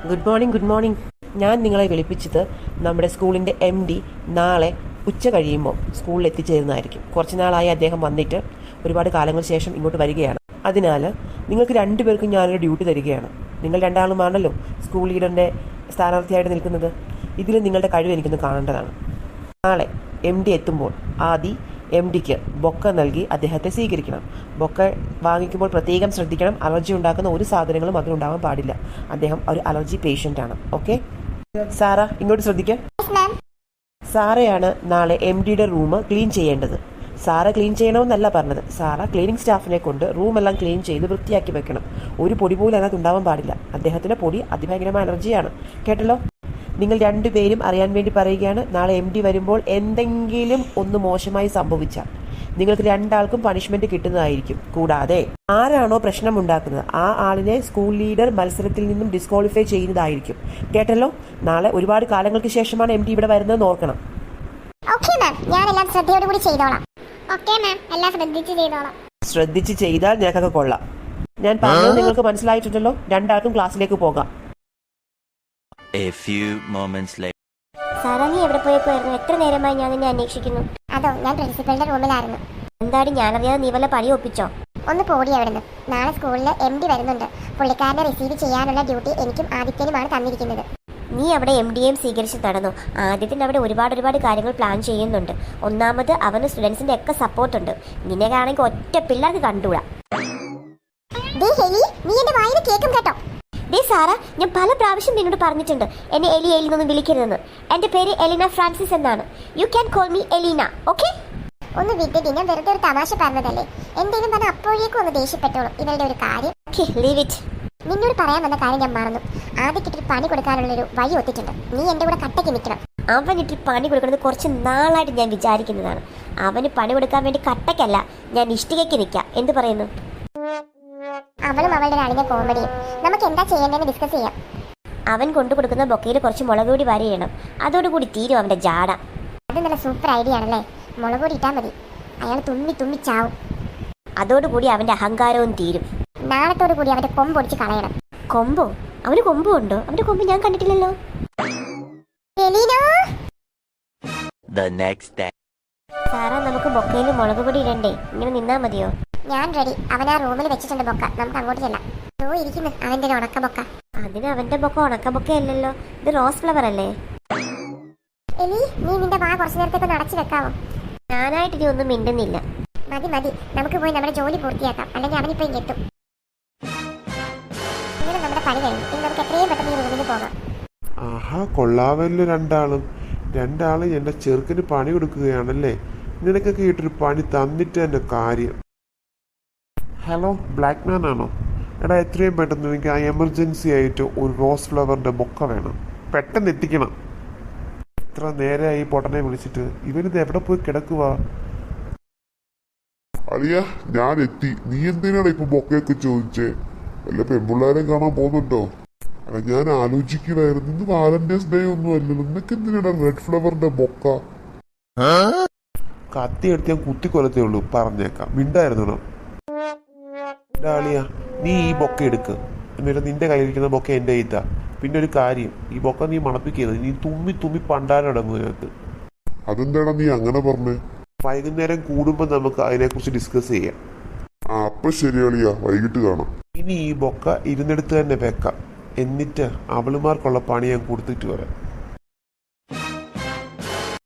Good morning. ഞാൻ നിങ്ങളെ വിളിപ്പിച്ചത് നമ്മുടെ സ്കൂളിൻ്റെ MD നാളെ ഉച്ച കഴിയുമ്പോൾ സ്കൂളിൽ എത്തിച്ചേരുന്നതായിരിക്കും. കുറച്ച് നാളായി അദ്ദേഹം വന്നിട്ട് ഒരുപാട് കാലങ്ങൾക്ക് ശേഷം ഇങ്ങോട്ട് വരികയാണ്. അതിനാൽ നിങ്ങൾക്ക് രണ്ടുപേർക്കും ഞാനൊരു ഡ്യൂട്ടി തരികയാണ്. നിങ്ങൾ രണ്ടാളുമാണല്ലോ സ്കൂൾ ലീഡറിൻ്റെ സ്ഥാനാർത്ഥിയായിട്ട് നിൽക്കുന്നത്. ഇതിൽ നിങ്ങളുടെ കഴിവ് എനിക്കൊന്ന് കാണേണ്ടതാണ്. നാളെ MD എത്തുമ്പോൾ ആദ്യം MDക്ക് ബൊക്ക നൽകി അദ്ദേഹത്തെ സ്വീകരിക്കണം. ബൊക്ക വാങ്ങിക്കുമ്പോൾ പ്രത്യേകം ശ്രദ്ധിക്കണം. അലർജി ഉണ്ടാക്കുന്ന ഒരു സാധനങ്ങളും അതിലുണ്ടാവാൻ പാടില്ല. അദ്ദേഹം ഒരു അലർജി പേഷ്യൻ്റ് ആണ്. ഓക്കെ സാറ, ഇങ്ങോട്ട് ശ്രദ്ധിക്കാം. സാറയാണ് നാളെ MDയുടെ റൂം ക്ലീൻ ചെയ്യേണ്ടത്. സാറ ക്ലീൻ ചെയ്യണമെന്നല്ല പറഞ്ഞത്. സാറ ക്ലീനിങ് സ്റ്റാഫിനെ കൊണ്ട് റൂമെല്ലാം ക്ലീൻ ചെയ്ത് വൃത്തിയാക്കി വെക്കണം. ഒരു പൊടി പോലും അതിനകത്ത് ഉണ്ടാവാൻ പാടില്ല. അദ്ദേഹത്തിൻ്റെ പൊടി അതിഭയങ്കരമായ അലർജിയാണ്. കേട്ടല്ലോ? നിങ്ങൾ രണ്ടുപേരും അറിയാൻ വേണ്ടി പറയുകയാണ്. നാളെ MD വരുമ്പോൾ എന്തെങ്കിലും ഒന്ന് മോശമായി സംഭവിച്ചാൽ നിങ്ങൾക്ക് രണ്ടാൾക്കും പണിഷ്മെന്റ് കിട്ടുന്നതായിരിക്കും. കൂടാതെ ആരാണോ പ്രശ്നമുണ്ടാക്കുന്നത് ആ ആളിനെ സ്കൂൾ ലീഡർ മത്സരത്തിൽ നിന്നും ഡിസ്ക്വാളിഫൈ ചെയ്യുന്നതായിരിക്കും. കേട്ടല്ലോ? നാളെ ഒരുപാട് കാലങ്ങൾക്ക് ശേഷമാണ് MD ഇവിടെ വരുന്നതെന്ന് ഓർക്കണം. ശ്രദ്ധിച്ച് ചെയ്താൽ നിനക്കൊക്കെ കൊള്ളാം. ഞാൻ പറഞ്ഞത് നിങ്ങൾക്ക് മനസ്സിലായിട്ടുണ്ടല്ലോ? രണ്ടാൾക്കും ക്ലാസ്സിലേക്ക് പോകാം. A few moments later. Sara, നീ എവിടെ പോയേക്കുമായിരുന്നു? എത്ര നേരമായി ഞാൻ നിന്നെ അന്വേഷിക്കുന്നു. അതോ, ഞാൻ പ്രിൻസിപ്പലിന്റെ റൂമിലായിരുന്നു. എന്താടി, ഞാനറിയാതെ നീ വല്ല പണി ഒപ്പിച്ചോ? ഒന്ന് പോടി അവിടുന്ന്. നാളെ സ്കൂളിൽ MD വരുന്നുണ്ട്. പുള്ളിക്കാരനെ റിസീവ് ചെയ്യാനുള്ള ഡ്യൂട്ടി എനിക്കും ആദിത്യനുമാണ് തന്നിരിക്കുന്നത്. നീ അവിടെ MDയെയും സ്വീകരിച്ച് നടന്നു. ആദ്യത്തിന് അവിടെ ഒരുപാട് കാര്യങ്ങൾ പ്ലാൻ ചെയ്യുന്നുണ്ട്. ഒന്നാമത് അവന് സ്റ്റുഡൻസിന്റെ ഒക്കെ സപ്പോർട്ട് ഉണ്ട്. നിന്നെ കാണണമെങ്കിൽ ഒറ്റ പിള്ളേർക്ക് കണ്ടുകൂടാ. നീ എന്റെ വായിൽ കേൾക്കും കേട്ടോ. ഡേ സാറ, ഞാൻ പല പ്രാവശ്യം നിന്നോട് പറഞ്ഞിട്ടുണ്ട് എന്നെ എലിനൊന്നും വിളിക്കരുതെന്ന്. എൻ്റെ പേര് എലിന ഫ്രാൻസിസ് എന്നാണ്. You can call me Elina. Okay? ഒന്ന് വിട്ടിട്ട് ഞാൻ വെറുതെ ഒരു തമാശ പറഞ്ഞതല്ലേ. എന്തെങ്കിലും പറഞ്ഞാൽ അപ്പോഴേക്കും ഒന്ന് ദേഷ്യപ്പെട്ടോളൂ. ഇവരുടെ ഒരു കാര്യം. Leave it. നിന്നോട് പറയാൻ വന്ന കാര്യം ഞാൻ മറന്നു. ആദ്യക്കിട്ടൊരു പണി കൊടുക്കാനുള്ളൊരു വഴി ഒത്തിട്ടുണ്ട്. നീ എൻ്റെ കൂടെ കട്ടയ്ക്ക് നിൽക്കണം. അവനിട്ട് പണി കൊടുക്കുന്നത് കുറച്ച് നാളായിട്ട് ഞാൻ വിചാരിക്കുന്നതാണ്. അവന് പണി കൊടുക്കാൻ വേണ്ടി കട്ടയ്ക്കല്ല, ഞാൻ ഇഷ്ടികയ്ക്ക് നിൽക്കാം. എന്ത് പറയുന്നു? അവളും അവളുടെ അണിഞ്ഞ കോമഡിയും. നമുക്ക് എന്താ ചെയ്യേണ്ടതെന്ന് ഡിസ്കസ് ചെയ്യാം. അവൻ കൊണ്ടു കൊടുക്കുന്ന ബൊക്കയിൽ കുറച്ച് മുളക് പൊടി വാരി ചെയ്യണം. അതോടുകൂടി തീരും അവൻ്റെ ജാട. അത് നല്ല സൂപ്പർ ഐഡിയ ആണല്ലേ. മുളക് പൊടി ഇട്ടാൽ മതി. അയാൾ തുമ്മി ചാവും. അതോടുകൂടി അവൻ്റെ അഹങ്കാരവും തീരും. നാളത്തോടു കൂടി അവന്റെ കൊമ്പ് ഒടിച്ച് കളയണം. കൊമ്പോ? അവന് കൊമ്പോ ഉണ്ടോ? അവന്റെ കൊമ്പ് ഞാൻ കണ്ടിട്ടില്ലല്ലോ. The next day. സാറാ, നമുക്ക് ബൊക്കയിൽ മുളക് പൊടി ഇടണ്ടേ? ഇങ്ങനെ നിന്നാ മതിയോ? ഞാൻ റെഡി. അവൻ ആ റൂമിൽ വെച്ചിട്ടുണ്ട് ബൊക്ക. നമുക്ക് അങ്ങോട്ട് ചെല്ലാം. ഇരിക്കുന്നു അവന്റെ ഉണക്ക ബൊക്ക. അതിന് അവന്റെ ബൊക്ക ഉണക്ക ബൊക്ക അല്ലല്ലോ, ഇത് റോസ് ഫ്ലവർ അല്ലേ? എലി, നീ നിന്റെ വാ കുറച്ചു നേരത്തേക്ക് അടച്ചു വെക്കാവോ? ഞാനായിട്ട് ഇനി ഒന്നും മിണ്ടുന്നില്ല. മതി, നമുക്ക് പോയി നമ്മുടെ ജോലി പൂർത്തിയാക്കാം. അല്ലെങ്കിൽ അവനിപ്പോ ഇങ്ങെത്തും. ഇങ്ങനെ നമ്മുടെ പണി കഴിഞ്ഞു. ഇനി നമുക്ക് എത്രയും പെട്ടെന്ന് ഈ റൂമിൽ പോകാം. ആഹാ, കൊള്ളാമല്ലോ. രണ്ടാളും എന്റെ ചെറുക്കന് പണി കൊടുക്കുകയാണല്ലേ. നിനക്കൊക്കെ ഇട്ടൊരു പണി തന്നിട്ട് എന്റെ കാര്യം. ഹലോ, ബ്ലാക്ക് മാൻ ആണോ? എടാ, എത്രയും പെട്ടെന്ന് എനിക്ക് ആ എമർജൻസി ആയിട്ട് ഒരു റോസ് ഫ്ലവറിന്റെ ബൊക്ക വേണം. പെട്ടെന്ന് എത്തിക്കണം. എത്ര നേരമായി പൊട്ടനെ വിളിച്ചിട്ട്. ഇവനിത് എവിടെ പോയി കിടക്കുക? അളിയ, ഞാൻ എത്തി. നീ എന്തിനാണ് ഇപ്പൊ ബൊക്കയൊക്കെ ചോദിച്ചേ? വല്ല പെൺപിള്ളേരെ കാണാൻ പോകുന്നുണ്ടോ? അല്ല, ഞാൻ ആലോചിക്കുകയായിരുന്നു. ഇന്ന് വാലന്റൈൻസ് ഡേ ഒന്നും അല്ലല്ലോ. നിനക്ക് എന്തിനാണ് റെഡ് ഫ്ലവറിന്റെ ബൊക്ക? കത്തി എടുത്ത് ഞാൻ കുത്തിക്കൊലത്തേ ഉള്ളൂ. പറഞ്ഞേക്കാം, മിണ്ടായിരുന്നു. ഡാളിയ, നീ ഈ ബൊക്ക എടുക്ക്. എന്നിട്ട് നിന്റെ കയ്യിലിരിക്കുന്ന ബൊക്ക എൻ്റെ കയ്യിത്താ. പിന്നെ ഒരു കാര്യം, ഈ ബൊക്ക നീ മണപ്പിക്കരുത്. നീ തുമ്മി പണ്ടാരടങ്ങും അതിനകത്ത്. അതെന്താടാ നീ അങ്ങനെ പറഞ്ഞേ? വൈകുന്നേരം കൂടുമ്പോൾ നമുക്ക് അതിനെക്കുറിച്ച് ഡിസ്കസ് ചെയ്യാം. അപ്പൊ ശരിയാളിയാ, വൈകിട്ട് കാണാം. ഇനി ഈ ബൊക്ക ഇരുന്നെടുത്ത് തന്നെ വെക്കാം. എന്നിട്ട് അവളുമാർക്കുള്ള പണി ഞാൻ കൊടുത്തിട്ട് വരാം.